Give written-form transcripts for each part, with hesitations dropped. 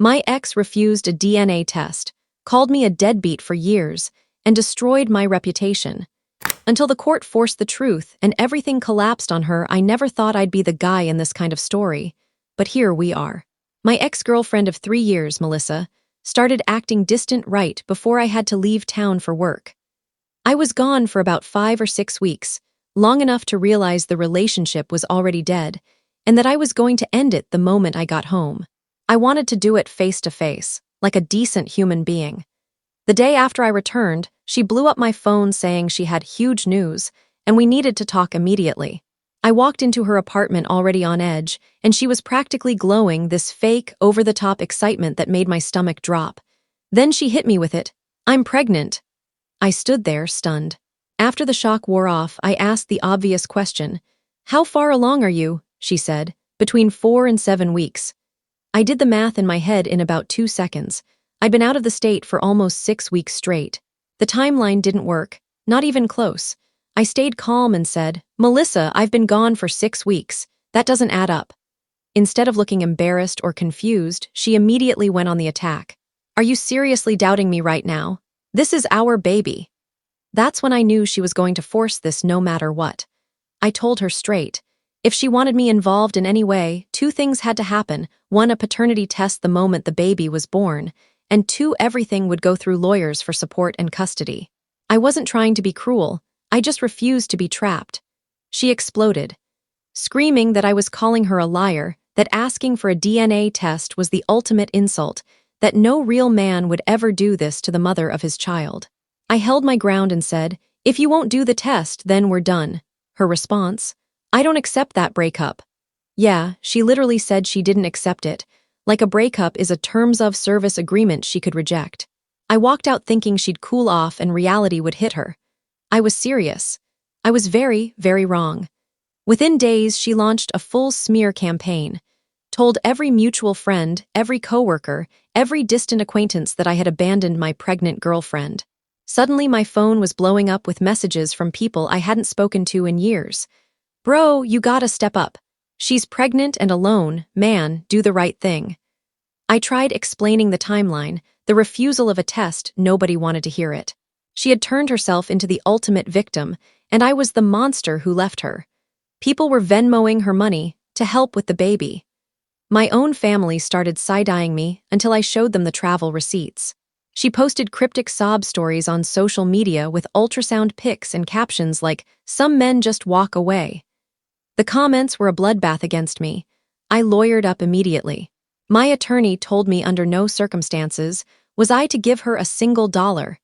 My ex refused a DNA test, called me a deadbeat for years, and destroyed my reputation. Until the court forced the truth and everything collapsed on her, I never thought I'd be the guy in this kind of story. But here we are. My ex-girlfriend of 3 years, Melissa, started acting distant right before I had to leave town for work. I was gone for about 5 or 6 weeks, long enough to realize the relationship was already dead, and that I was going to end it the moment I got home. I wanted to do it face to face, like a decent human being. The day after I returned, she blew up my phone saying she had huge news, and we needed to talk immediately. I walked into her apartment already on edge, and she was practically glowing, this fake, over-the-top excitement that made my stomach drop. Then she hit me with it. "I'm pregnant." I stood there, stunned. After the shock wore off, I asked the obvious question. "How far along are you?" she said. "Between 4 and 7 weeks. I did the math in my head in about 2 seconds. I'd been out of the state for almost 6 weeks straight. The timeline didn't work, not even close. I stayed calm and said, "Melissa, I've been gone for 6 weeks. That doesn't add up." Instead of looking embarrassed or confused, she immediately went on the attack. "Are you seriously doubting me right now? This is our baby." That's when I knew she was going to force this no matter what. I told her straight. If she wanted me involved in any way, 2 things had to happen. 1, a paternity test the moment the baby was born, and 2, everything would go through lawyers for support and custody. I wasn't trying to be cruel, I just refused to be trapped. She exploded, screaming that I was calling her a liar, that asking for a DNA test was the ultimate insult, that no real man would ever do this to the mother of his child. I held my ground and said, "If you won't do the test, then we're done." Her response, "I don't accept that breakup." Yeah, she literally said she didn't accept it, like a breakup is a terms of service agreement she could reject. I walked out thinking she'd cool off and reality would hit her. I was serious. I was very, very wrong. Within days, she launched a full smear campaign, told every mutual friend, every coworker, every distant acquaintance that I had abandoned my pregnant girlfriend. Suddenly, my phone was blowing up with messages from people I hadn't spoken to in years. "Bro, you gotta step up. She's pregnant and alone. Man, do the right thing." I tried explaining the timeline, the refusal of a test, nobody wanted to hear it. She had turned herself into the ultimate victim, and I was the monster who left her. People were Venmoing her money to help with the baby. My own family started side-eyeing me until I showed them the travel receipts. She posted cryptic sob stories on social media with ultrasound pics and captions like, "Some men just walk away." The comments were a bloodbath against me. I lawyered up immediately. My attorney told me under no circumstances was I to give her a single dollar.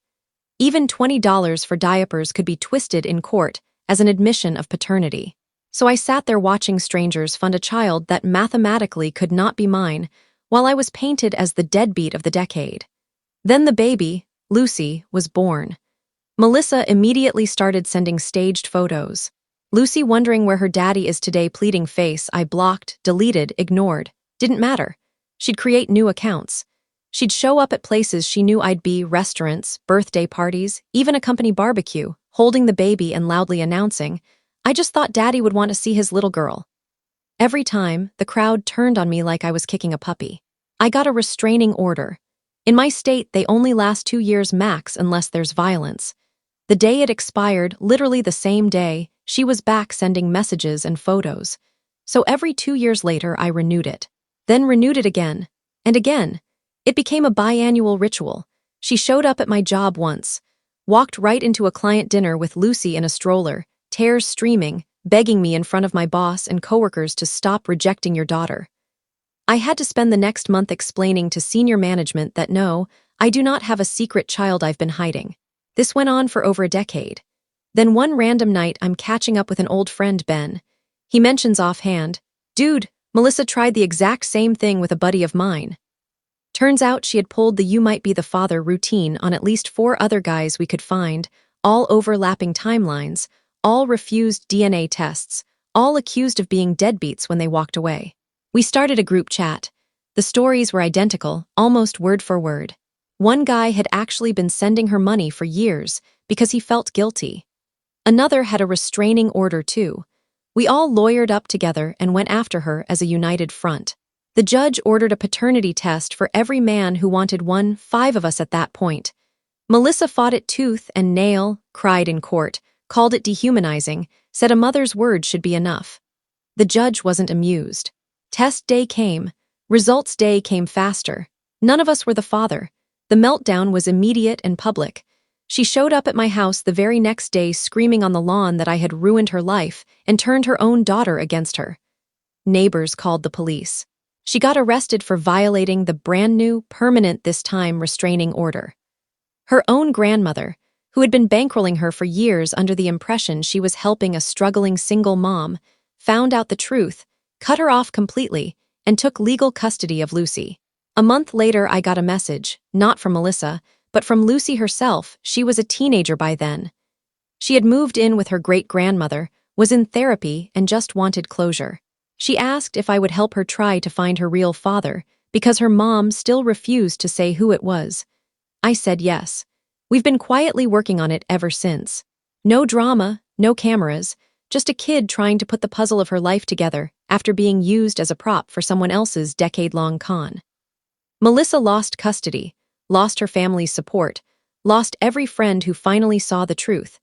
Even $20 for diapers could be twisted in court as an admission of paternity. So I sat there watching strangers fund a child that mathematically could not be mine, while I was painted as the deadbeat of the decade. Then the baby, Lucy, was born. Melissa immediately started sending staged photos. Lucy wondering where her daddy is today, pleading face. I blocked, deleted, ignored. Didn't matter. She'd create new accounts. She'd show up at places she knew I'd be, restaurants, birthday parties, even a company barbecue, holding the baby and loudly announcing, "I just thought daddy would want to see his little girl." Every time, the crowd turned on me like I was kicking a puppy. I got a restraining order. In my state, they only last 2 years max unless there's violence. The day it expired, literally the same day, she was back sending messages and photos. So every 2 years later, I renewed it. Then renewed it again. And again. It became a biannual ritual. She showed up at my job once, walked right into a client dinner with Lucy in a stroller, tears streaming, begging me in front of my boss and coworkers to stop rejecting your daughter. I had to spend the next month explaining to senior management that no, I do not have a secret child I've been hiding. This went on for over a decade. Then one random night, I'm catching up with an old friend, Ben. He mentions offhand, "Dude, Melissa tried the exact same thing with a buddy of mine." Turns out she had pulled the "you might be the father" routine on at least 4 other guys we could find, all overlapping timelines, all refused DNA tests, all accused of being deadbeats when they walked away. We started a group chat. The stories were identical, almost word for word. One guy had actually been sending her money for years because he felt guilty. Another had a restraining order too. We all lawyered up together and went after her as a united front. The judge ordered a paternity test for every man who wanted one, 5 of us at that point. Melissa fought it tooth and nail, cried in court, called it dehumanizing, said a mother's word should be enough. The judge wasn't amused. Test day came. Results day came faster. None of us were the father. The meltdown was immediate and public. She showed up at my house the very next day screaming on the lawn that I had ruined her life and turned her own daughter against her. Neighbors called the police. She got arrested for violating the brand new, permanent this time restraining order. Her own grandmother, who had been bankrolling her for years under the impression she was helping a struggling single mom, found out the truth, cut her off completely, and took legal custody of Lucy. A month later, I got a message, not from Melissa, but from Lucy herself. She was a teenager by then. She had moved in with her great-grandmother, was in therapy, and just wanted closure. She asked if I would help her try to find her real father, because her mom still refused to say who it was. I said yes. We've been quietly working on it ever since. No drama, no cameras, just a kid trying to put the puzzle of her life together after being used as a prop for someone else's decade-long con. Melissa lost custody, lost her family's support, lost every friend who finally saw the truth,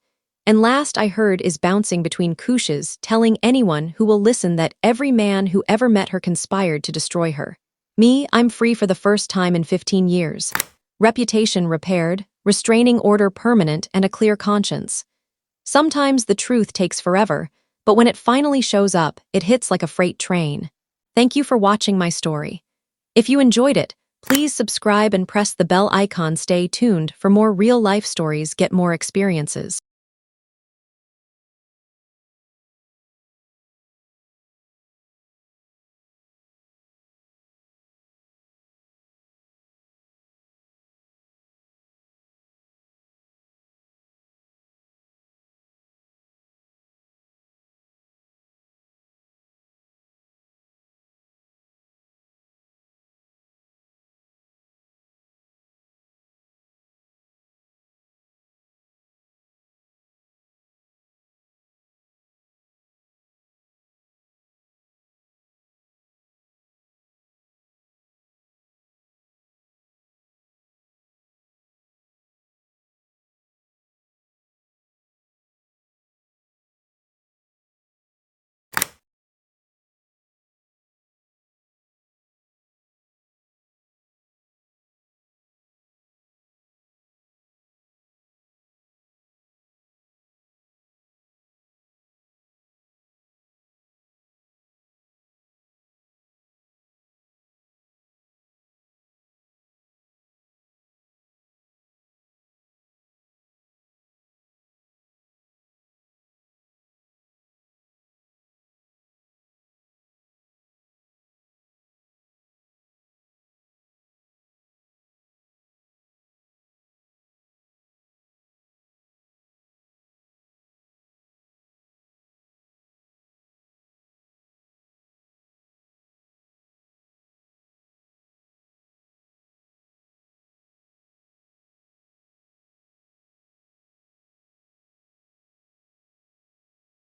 and last I heard is bouncing between couches telling anyone who will listen that every man who ever met her conspired to destroy her. Me, I'm free for the first time in 15 years. Reputation repaired, restraining order permanent, and a clear conscience. Sometimes the truth takes forever, but when it finally shows up, it hits like a freight train. Thank you for watching my story. If you enjoyed it, please subscribe and press the bell icon. Stay tuned for more real-life stories, get more experiences.